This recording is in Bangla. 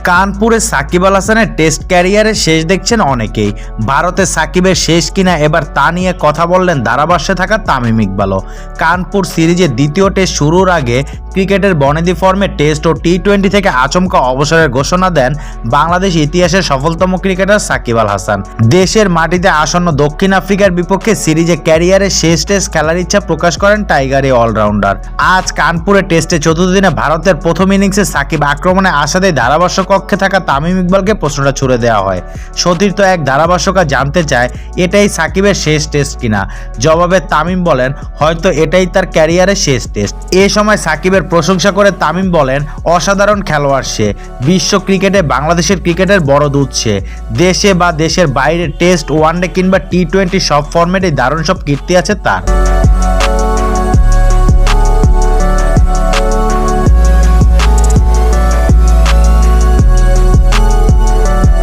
কানপুরে সাকিব আল হাসানের টেস্ট ক্যারিয়ারের শেষ দেখছেন অনেকেই। ভারতে সাকিবের শেষ কিনা এবার তা নিয়ে কথা বললেন ধারাভাষ্যে থাকা তামিম ইকবালও। কানপুর সিরিজের দ্বিতীয় টেস্ট শুরুর আগে ক্রিকেটের বনেদি ফর্মে টেস্ট ও টি-20 থেকে আচমকা অবসরের ঘোষণা দেন বাংলাদেশ ইতিহাসের সফলতম ক্রিকেটার সাকিব আল হাসান। দেশের মাটিতে আসন্ন দক্ষিণ আফ্রিকার বিপক্ষে সিরিজে ক্যারিয়ারের শেষ টেস্ট খেলার ইচ্ছা প্রকাশ করেন টাইগার এই অলরাউন্ডার। আজ কানপুরে টেস্টে চতুর্থ দিনে ভারতের প্রথম ইনিংসে সাকিব আক্রমণে আসাতেই ধারাভাষ্য কক্ষে থাকা তামিম ইকবালকে প্রশ্নটা ছুড়ে দেওয়া হয়। সতীর্থ এক ধারাভাষ্যকার জানতে চায় এটাই সাকিবের শেষ টেস্ট কিনা। জবাবে তামিম বলেন হয়তো এটাই তার ক্যারিয়ারের শেষ টেস্ট। এ সময় সাকিবের প্রশংসা করে তামিম বলেন অসাধারণ খেলোয়াড় সে, বিশ্ব ক্রিকেটে বাংলাদেশের ক্রিকেটের বড় দূত সে। দেশে বা দেশের বাইরে টেস্ট, ওয়ানডে কিংবা টি-20 সব ফরম্যাটে দারুণ সব কীর্তি আছে তার।